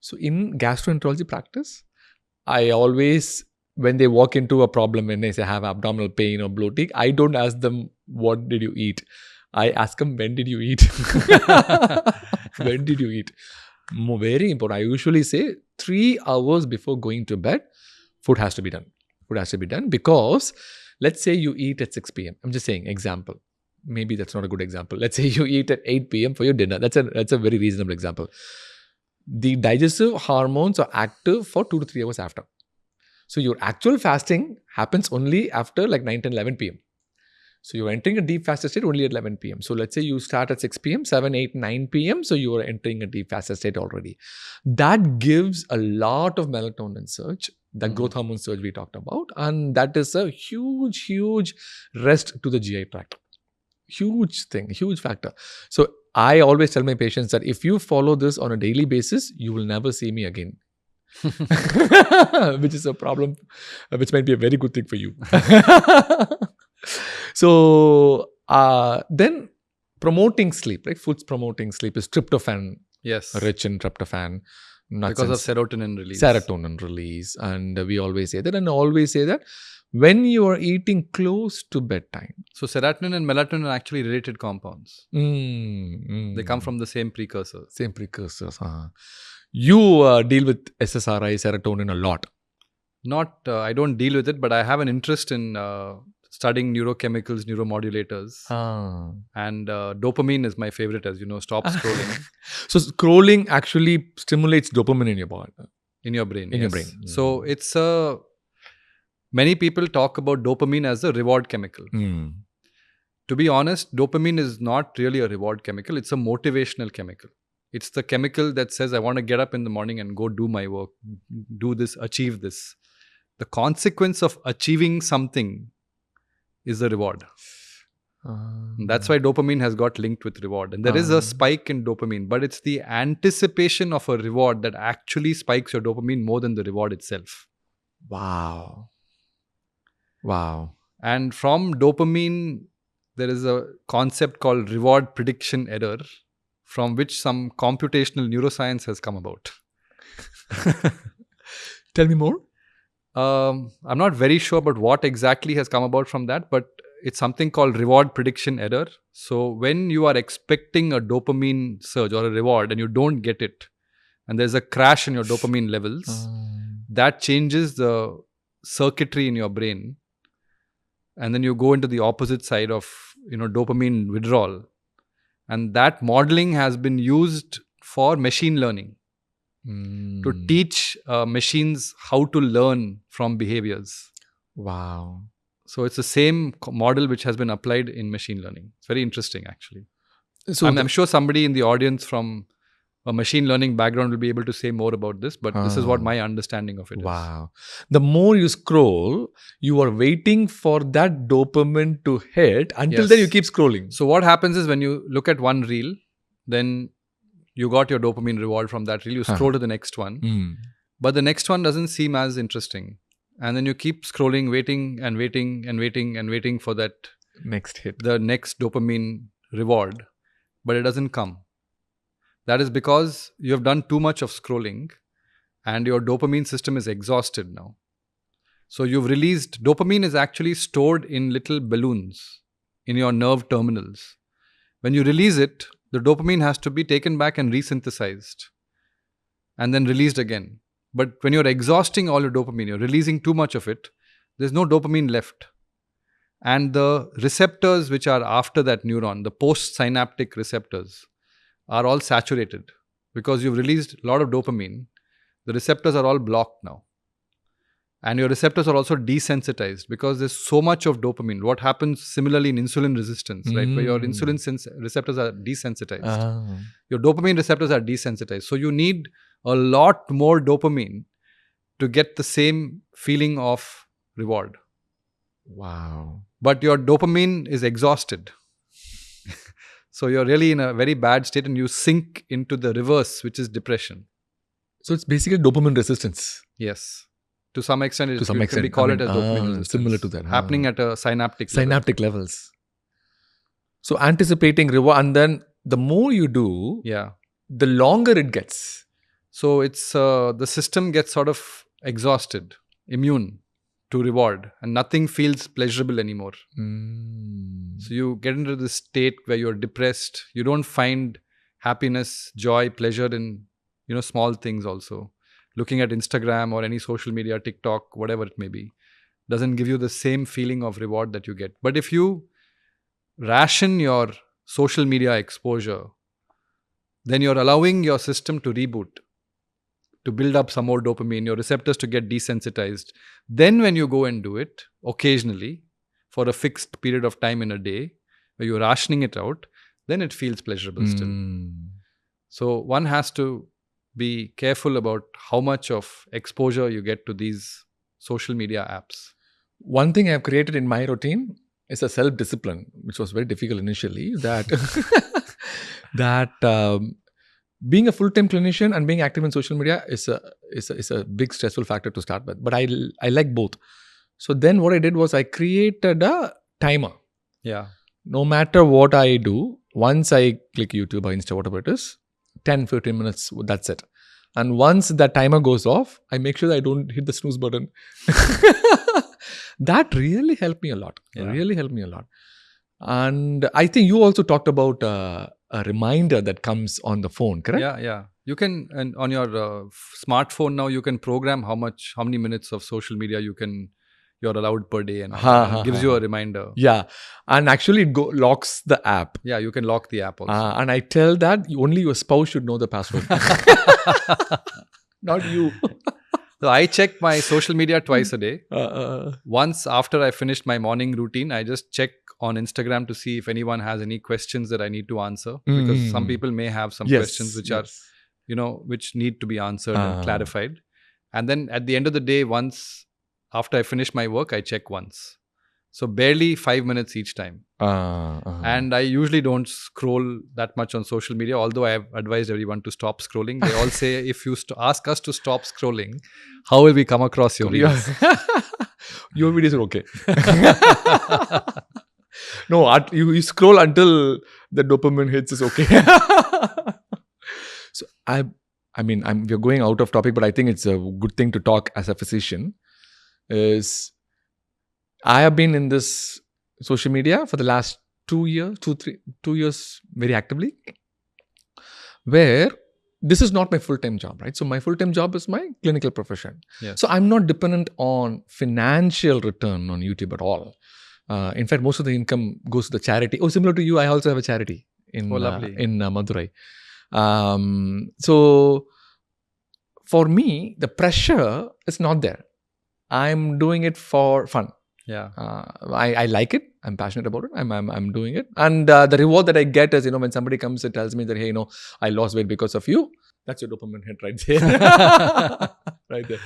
So in gastroenterology practice, I always, when they walk into a problem, when they say have abdominal pain or bloating, I don't ask them, what did you eat? I ask them, when did you eat? When did you eat? Very important. I usually say 3 hours before going to bed, food has to be done. Food has to be done because let's say you eat at 6 p.m. I'm just saying, example. Maybe that's not a good example. Let's say you eat at 8 p.m. for your dinner. That's a very reasonable example. The digestive hormones are active for 2 to 3 hours after. So your actual fasting happens only after like 9, 10, 11 p.m. So you're entering a deep fasted state only at 11 p.m. So let's say you start at 6 p.m., 7, 8, 9 p.m. So you are entering a deep fasted state already. That gives a lot of melatonin surge, the growth hormone surge we talked about. And that is a huge, huge rest to the GI tract. Huge thing, huge factor. So I always tell my patients that if you follow this on a daily basis, you will never see me again. Which is a problem, which might be a very good thing for you. So then promoting sleep, right? Foods promoting sleep is tryptophan. Yes. Rich in tryptophan. Because of serotonin release. Serotonin release. And we always say that. And always say that when you are eating close to bedtime. So serotonin and melatonin are actually related compounds. They come from the same precursors. Same precursors. You deal with SSRI, serotonin a lot. I don't deal with it, but I have an interest in studying neurochemicals, neuromodulators. And dopamine is my favorite, as you know. Stop scrolling. So scrolling actually stimulates dopamine in your body. In your brain. In your brain. So it's many people talk about dopamine as a reward chemical. To be honest, dopamine is not really a reward chemical. It's a motivational chemical. It's the chemical that says, I want to get up in the morning and go do my work, do this, achieve this. The consequence of achieving something is the reward. That's why dopamine has got linked with reward. And there is a spike in dopamine, but it's the anticipation of a reward that actually spikes your dopamine more than the reward itself. Wow. And from dopamine, there is a concept called reward prediction error, from which some computational neuroscience has come about. Tell me more. I'm not very sure about what exactly has come about from that, but it's something called reward prediction error. So when you are expecting a dopamine surge or a reward and you don't get it, and there's a crash in your dopamine levels, that changes the circuitry in your brain. And then you go into the opposite side of, dopamine withdrawal. And that modeling has been used for machine learning to teach machines how to learn from behaviors. Wow. So it's the same model which has been applied in machine learning. It's very interesting, actually. So I'm sure somebody in the audience from a machine learning background will be able to say more about this, but this is what my understanding of it is. Wow. The more you scroll, you are waiting for that dopamine to hit. Until then, you keep scrolling. So what happens is when you look at one reel, then you got your dopamine reward from that reel. You scroll to the next one. But the next one doesn't seem as interesting. And then you keep scrolling, waiting and waiting and waiting and waiting for that next hit, the next dopamine reward. But it doesn't come. That is because you have done too much of scrolling and your dopamine system is exhausted now. So you've released, dopamine is actually stored in little balloons in your nerve terminals. When you release it, the dopamine has to be taken back and resynthesized and then released again. But when you're exhausting all your dopamine, you're releasing too much of it, there's no dopamine left. And the receptors which are after that neuron, the postsynaptic receptors, are all saturated because you've released a lot of dopamine. The receptors are all blocked now. And your receptors are also desensitized because there's so much of dopamine. What happens similarly in insulin resistance, right? Where your insulin receptors are desensitized. Your dopamine receptors are desensitized. So you need a lot more dopamine to get the same feeling of reward. Wow. But your dopamine is exhausted. So you're really in a very bad state and you sink into the reverse, which is depression. So it's basically dopamine resistance. Yes. To some extent, we call it as dopamine resistance. Similar to that. Happening at a synaptic levels. So anticipating reward, and then the more you do, the longer it gets. So it's the system gets sort of exhausted, immune to reward, and nothing feels pleasurable anymore. So you get into this state where you're depressed. You don't find happiness, joy, pleasure in small things. Also, looking at Instagram or any social media, TikTok, whatever it may be, doesn't give you the same feeling of reward that you get. But if you ration your social media exposure, then you're allowing your system to reboot, to build up some more dopamine, your receptors to get desensitized. Then when you go and do it occasionally for a fixed period of time in a day, where you're rationing it out, then it feels pleasurable still. So one has to be careful about how much of exposure you get to these social media apps. One thing I've created in my routine is a self-discipline, which was very difficult initially, that being a full-time clinician and being active in social media is a big stressful factor to start with. But I like both. So then what I did was I created a timer. Yeah. No matter what I do, once I click YouTube or Insta, whatever it is, 10, 15 minutes, that's it. And once that timer goes off, I make sure that I don't hit the snooze button. That really helped me a lot. Really helped me a lot. And I think you also talked about a reminder that comes on the phone, correct? Yeah. You can, and on your smartphone now, you can program how many minutes of social media you're allowed per day, and it gives you a reminder. Yeah. And actually it locks the app. Yeah, you can lock the app also. And I tell that only your spouse should know the password. Not you. So I check my social media twice a day. Once after I finished my morning routine, I just check on Instagram to see if anyone has any questions that I need to answer. Because some people may have some questions which are, which need to be answered and clarified. And then at the end of the day, once after I finish my work, I check once. So barely 5 minutes each time. And I usually don't scroll that much on social media, although I have advised everyone to stop scrolling. They all say, if you ask us to stop scrolling, how will we come across your videos? Your videos are okay. No, you scroll until the dopamine hits is okay. So we're going out of topic, but I think it's a good thing to talk as a physician. I have been in this social media for the last 2 years very actively, where this is not my full-time job, right? So my full-time job is my clinical profession. Yes. So I'm not dependent on financial return on YouTube at all. In fact, most of the income goes to the charity. Oh, similar to you, I also have a charity in Madurai. So for me, the pressure is not there. I'm doing it for fun. Yeah. I like it. I'm passionate about it. I'm doing it. And the reward that I get is, when somebody comes and tells me that, hey, I lost weight because of you. That's your dopamine hit right there. Right there.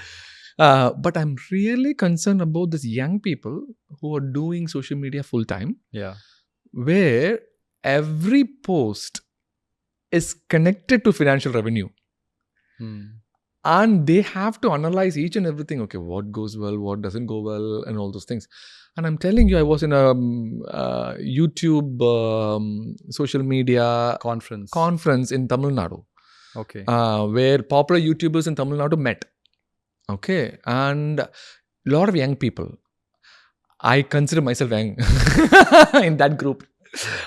But I'm really concerned about these young people who are doing social media full time. Yeah. Where every post is connected to financial revenue. And they have to analyze each and everything. Okay, what goes well, what doesn't go well, and all those things. And I'm telling you, I was in a YouTube social media conference in Tamil Nadu. Okay. Where popular YouTubers in Tamil Nadu met. Okay. And a lot of young people. I consider myself young in that group.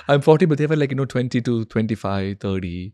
I'm 40, but they were 20 to 25, 30.